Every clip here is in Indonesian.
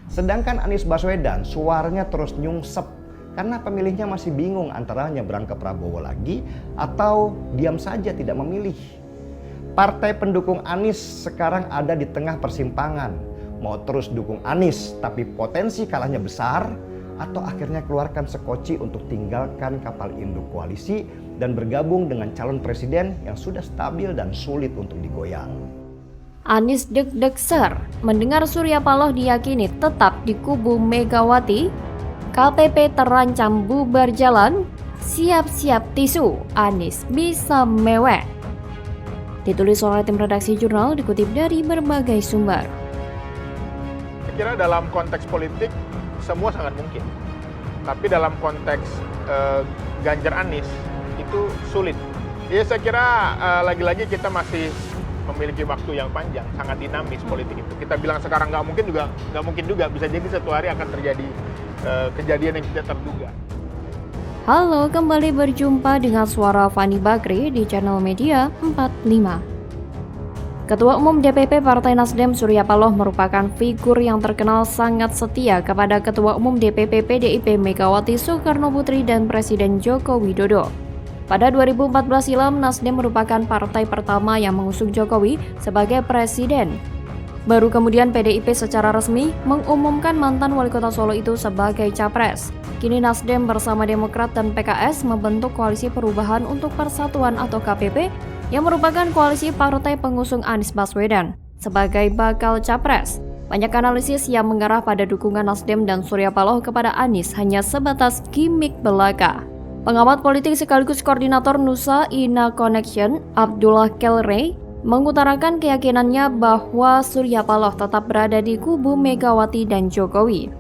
Sedangkan Anies Baswedan suaranya terus nyungsep karena pemilihnya masih bingung antara nyebrang ke Prabowo lagi atau diam saja tidak memilih. Partai pendukung Anies sekarang ada di tengah persimpangan. Mau terus dukung Anies tapi potensi kalahnya besar, atau akhirnya keluarkan sekoci untuk tinggalkan kapal induk koalisi dan bergabung dengan calon presiden yang sudah stabil dan sulit untuk digoyang. Anies deg-degser mendengar Surya Paloh diyakini tetap di kubu Megawati. KPP terancam bubar jalan, siap-siap tisu, Anies bisa mewek. Ditulis oleh tim redaksi jurnal, dikutip dari berbagai sumber. Saya kira dalam konteks politik semua sangat mungkin, tapi dalam konteks Ganjar Anies itu sulit. Ya saya kira lagi-lagi kita masih memiliki waktu yang panjang, sangat dinamis politik itu. Kita bilang sekarang nggak mungkin juga, bisa jadi satu hari akan terjadi kejadian yang tidak terduga. Halo, kembali berjumpa dengan suara Fani Bakri di channel Media 45. Ketua Umum DPP Partai Nasdem Surya Paloh merupakan figur yang terkenal sangat setia kepada Ketua Umum DPP PDIP Megawati Soekarno Putri dan Presiden Joko Widodo. Pada 2014 silam, Nasdem merupakan partai pertama yang mengusung Jokowi sebagai presiden. Baru kemudian PDIP secara resmi mengumumkan mantan wali kota Solo itu sebagai capres. Kini Nasdem bersama Demokrat dan PKS membentuk Koalisi Perubahan untuk Persatuan atau KPP yang merupakan koalisi partai pengusung Anies Baswedan sebagai bakal capres. Banyak analisis yang mengarah pada dukungan Nasdem dan Surya Paloh kepada Anies hanya sebatas gimmick belaka. Pengamat politik sekaligus koordinator Nusa Ina Connection, Abdullah Kelrey, mengutarakan keyakinannya bahwa Surya Paloh tetap berada di kubu Megawati dan Jokowi.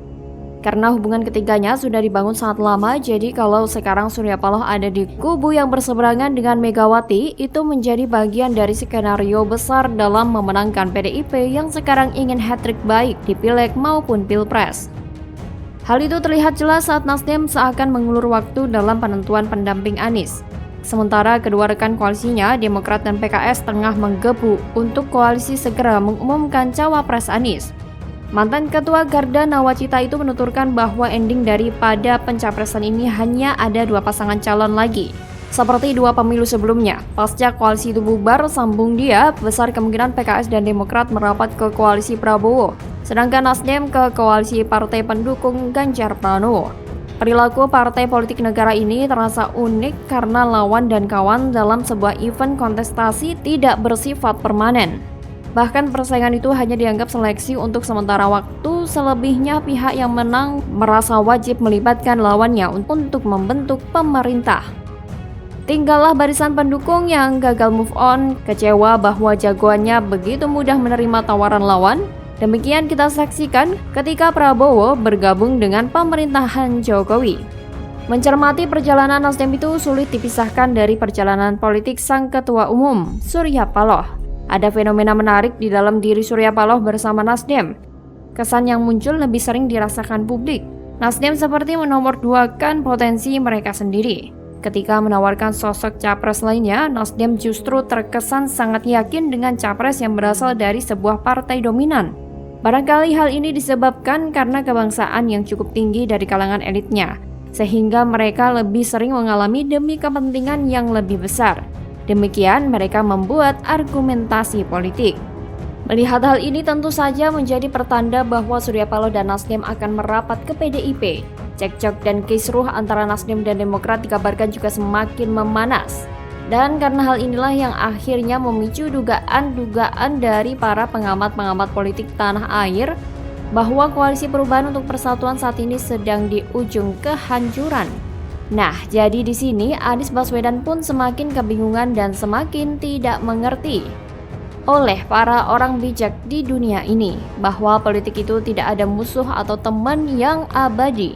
Karena hubungan ketiganya sudah dibangun sangat lama, jadi kalau sekarang Surya Paloh ada di kubu yang berseberangan dengan Megawati, itu menjadi bagian dari skenario besar dalam memenangkan PDIP yang sekarang ingin hat-trick baik di Pileg maupun Pilpres. Hal itu terlihat jelas saat Nasdem seakan mengulur waktu dalam penentuan pendamping Anies. Sementara kedua rekan koalisinya, Demokrat dan PKS tengah menggebu untuk koalisi segera mengumumkan cawapres Anies. Mantan Ketua Garda Nawacita itu menuturkan bahwa ending daripada pencapresan ini hanya ada dua pasangan calon lagi. Seperti dua pemilu sebelumnya, pasca koalisi itu bubar, sambung dia, besar kemungkinan PKS dan Demokrat merapat ke koalisi Prabowo, sedangkan Nasdem ke koalisi partai pendukung Ganjar Pranowo. Perilaku partai politik negara ini terasa unik karena lawan dan kawan dalam sebuah event kontestasi tidak bersifat permanen. Bahkan persaingan itu hanya dianggap seleksi untuk sementara waktu, selebihnya pihak yang menang merasa wajib melibatkan lawannya untuk membentuk pemerintah. Tinggallah barisan pendukung yang gagal move on, kecewa bahwa jagoannya begitu mudah menerima tawaran lawan. Demikian kita saksikan ketika Prabowo bergabung dengan pemerintahan Jokowi. Mencermati perjalanan Nasdem itu sulit dipisahkan dari perjalanan politik sang Ketua Umum, Surya Paloh. Ada fenomena menarik di dalam diri Surya Paloh bersama Nasdem. Kesan yang muncul lebih sering dirasakan publik. Nasdem seperti menomorduakan potensi mereka sendiri. Ketika menawarkan sosok capres lainnya, Nasdem justru terkesan sangat yakin dengan capres yang berasal dari sebuah partai dominan. Barangkali hal ini disebabkan karena kebangsaan yang cukup tinggi dari kalangan elitnya, sehingga mereka lebih sering mengalami demi kepentingan yang lebih besar. Demikian mereka membuat argumentasi politik. Melihat hal ini tentu saja menjadi pertanda bahwa Surya Paloh dan Nasdem akan merapat ke PDIP. Cekcok dan kisruh antara Nasdem dan Demokrat dikabarkan juga semakin memanas. Dan karena hal inilah yang akhirnya memicu dugaan-dugaan dari para pengamat-pengamat politik tanah air bahwa koalisi perubahan untuk persatuan saat ini sedang di ujung kehancuran. Nah, jadi di sini Anies Baswedan pun semakin kebingungan dan semakin tidak mengerti oleh para orang bijak di dunia ini bahwa politik itu tidak ada musuh atau teman yang abadi.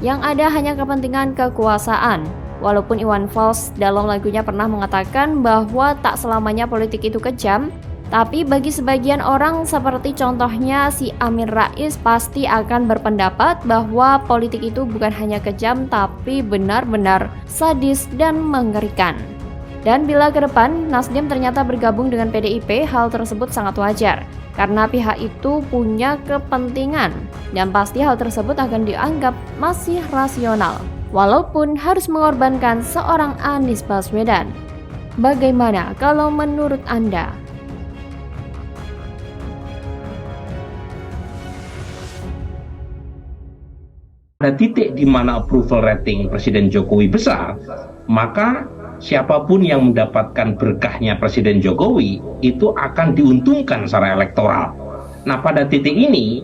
Yang ada hanya kepentingan kekuasaan. Walaupun Iwan Fals dalam lagunya pernah mengatakan bahwa tak selamanya politik itu kejam, tapi bagi sebagian orang seperti contohnya si Amin Rais pasti akan berpendapat bahwa politik itu bukan hanya kejam tapi benar-benar sadis dan mengerikan. Dan bila ke depan Nasdem ternyata bergabung dengan PDIP, hal tersebut sangat wajar karena pihak itu punya kepentingan dan pasti hal tersebut akan dianggap masih rasional walaupun harus mengorbankan seorang Anies Baswedan. Bagaimana kalau menurut Anda? Pada titik di mana approval rating Presiden Jokowi besar, maka siapapun yang mendapatkan berkahnya Presiden Jokowi itu akan diuntungkan secara elektoral. Nah, pada titik ini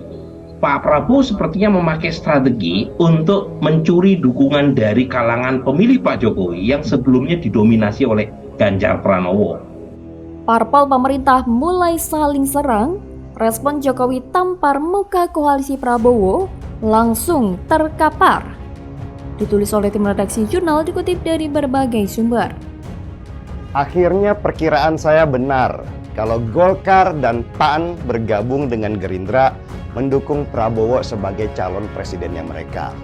Pak Prabowo sepertinya memakai strategi untuk mencuri dukungan dari kalangan pemilih Pak Jokowi yang sebelumnya didominasi oleh Ganjar Pranowo. Parpol pemerintah mulai saling serang, respon Jokowi tampar muka koalisi Prabowo langsung terkapar. Ditulis oleh tim redaksi jurnal dikutip dari berbagai sumber. Akhirnya perkiraan saya benar kalau Golkar dan PAN bergabung dengan Gerindra mendukung Prabowo sebagai calon presidennya mereka.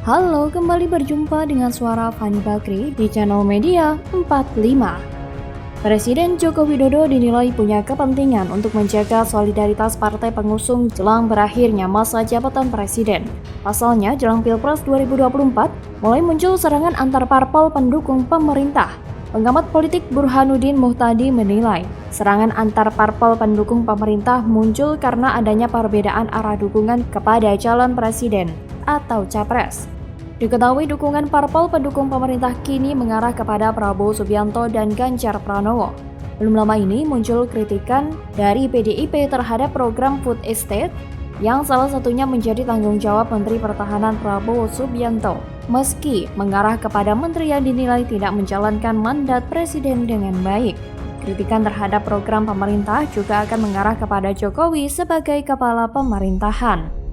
Halo, kembali berjumpa dengan suara Fani Bakri di channel Media 45. Presiden Joko Widodo dinilai punya kepentingan untuk menjaga solidaritas partai pengusung jelang berakhirnya masa jabatan presiden. Pasalnya, jelang Pilpres 2024, mulai muncul serangan antar parpol pendukung pemerintah. Pengamat politik Burhanuddin Muhtadi menilai, serangan antar parpol pendukung pemerintah muncul karena adanya perbedaan arah dukungan kepada calon presiden atau capres. Diketahui dukungan parpol pendukung pemerintah kini mengarah kepada Prabowo Subianto dan Ganjar Pranowo. Belum lama ini muncul kritikan dari PDIP terhadap program Food Estate yang salah satunya menjadi tanggung jawab Menteri Pertahanan Prabowo Subianto. Meski mengarah kepada menteri yang dinilai tidak menjalankan mandat presiden dengan baik. Kritikan terhadap program pemerintah juga akan mengarah kepada Jokowi sebagai kepala pemerintahan.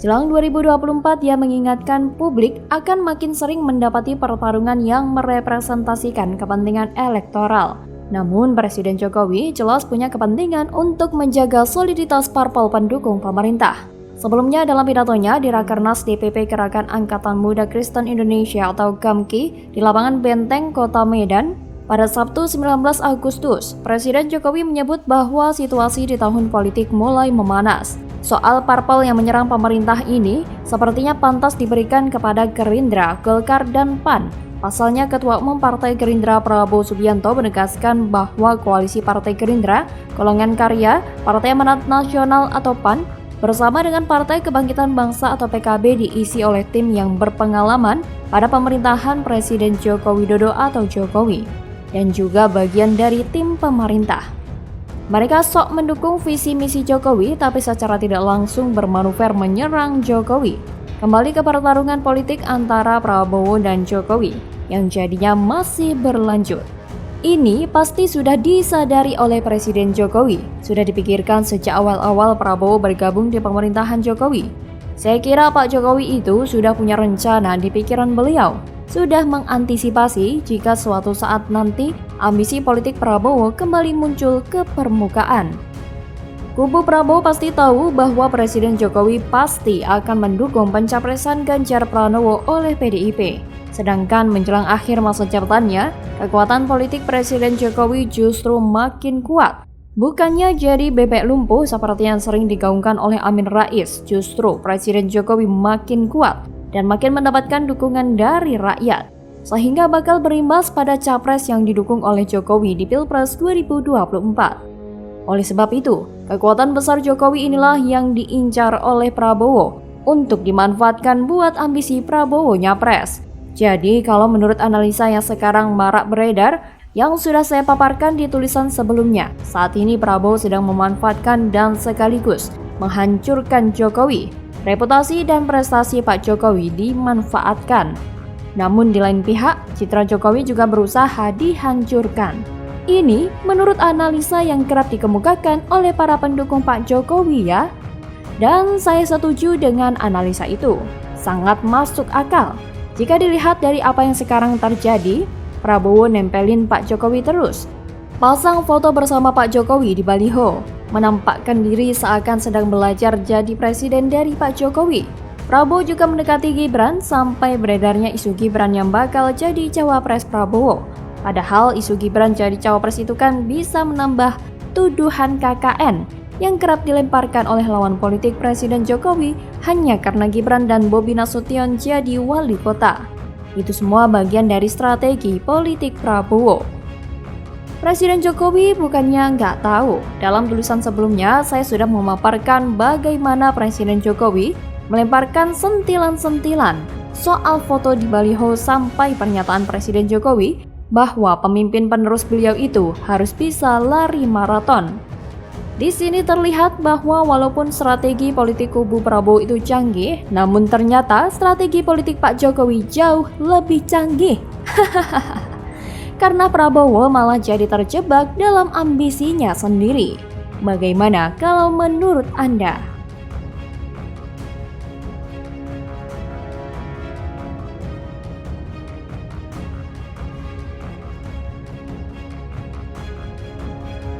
Jelang 2024, dia mengingatkan publik akan makin sering mendapati pertarungan yang merepresentasikan kepentingan elektoral. Namun, Presiden Jokowi jelas punya kepentingan untuk menjaga soliditas parpol pendukung pemerintah. Sebelumnya, dalam pidatonya di Rakernas DPP Gerakan Angkatan Muda Kristen Indonesia atau GAMKI di lapangan Benteng, Kota Medan, pada Sabtu 19 Agustus, Presiden Jokowi menyebut bahwa situasi di tahun politik mulai memanas. Soal parpol yang menyerang pemerintah ini sepertinya pantas diberikan kepada Gerindra, Golkar, dan PAN. Pasalnya Ketua Umum Partai Gerindra Prabowo Subianto menegaskan bahwa koalisi Partai Gerindra, Golongan Karya, Partai Amanat Nasional atau PAN, bersama dengan Partai Kebangkitan Bangsa atau PKB diisi oleh tim yang berpengalaman pada pemerintahan Presiden Joko Widodo atau Jokowi, dan juga bagian dari tim pemerintah. Mereka sok mendukung visi misi Jokowi tapi secara tidak langsung bermanuver menyerang Jokowi. Kembali ke pertarungan politik antara Prabowo dan Jokowi yang jadinya masih berlanjut. Ini pasti sudah disadari oleh Presiden Jokowi. Sudah dipikirkan sejak awal-awal Prabowo bergabung di pemerintahan Jokowi. Saya kira Pak Jokowi itu sudah punya rencana di pikiran beliau. Sudah mengantisipasi jika suatu saat nanti ambisi politik Prabowo kembali muncul ke permukaan. Kubu Prabowo pasti tahu bahwa Presiden Jokowi pasti akan mendukung pencapresan Ganjar Pranowo oleh PDIP. Sedangkan menjelang akhir masa jabatannya, kekuatan politik Presiden Jokowi justru makin kuat. Bukannya jadi bebek lumpuh seperti yang sering digaungkan oleh Amin Rais, justru Presiden Jokowi makin kuat dan makin mendapatkan dukungan dari rakyat, sehingga bakal berimbas pada capres yang didukung oleh Jokowi di Pilpres 2024. Oleh sebab itu, kekuatan besar Jokowi inilah yang diincar oleh Prabowo untuk dimanfaatkan buat ambisi Prabowo nyapres. Jadi kalau menurut analisa yang sekarang marak beredar, yang sudah saya paparkan di tulisan sebelumnya, saat ini Prabowo sedang memanfaatkan dan sekaligus menghancurkan Jokowi. Reputasi dan prestasi Pak Jokowi dimanfaatkan. Namun di lain pihak, citra Jokowi juga berusaha dihancurkan. Ini menurut analisa yang kerap dikemukakan oleh para pendukung Pak Jokowi ya. Dan saya setuju dengan analisa itu. Sangat masuk akal. Jika dilihat dari apa yang sekarang terjadi, Prabowo nempelin Pak Jokowi terus. Pasang foto bersama Pak Jokowi di baliho, menampakkan diri seakan sedang belajar jadi presiden dari Pak Jokowi. Prabowo juga mendekati Gibran sampai beredarnya isu Gibran yang bakal jadi cawapres Prabowo. Padahal isu Gibran jadi cawapres itu kan bisa menambah tuduhan KKN yang kerap dilemparkan oleh lawan politik Presiden Jokowi hanya karena Gibran dan Bobi Nasution jadi wali kota. Itu semua bagian dari strategi politik Prabowo. Presiden Jokowi bukannya nggak tahu. Dalam tulisan sebelumnya, saya sudah memaparkan bagaimana Presiden Jokowi melemparkan sentilan-sentilan soal foto di baliho sampai pernyataan Presiden Jokowi bahwa pemimpin penerus beliau itu harus bisa lari maraton. Di sini terlihat bahwa walaupun strategi politik kubu Prabowo itu canggih, namun ternyata strategi politik Pak Jokowi jauh lebih canggih. Karena Prabowo malah jadi terjebak dalam ambisinya sendiri. Bagaimana kalau menurut Anda?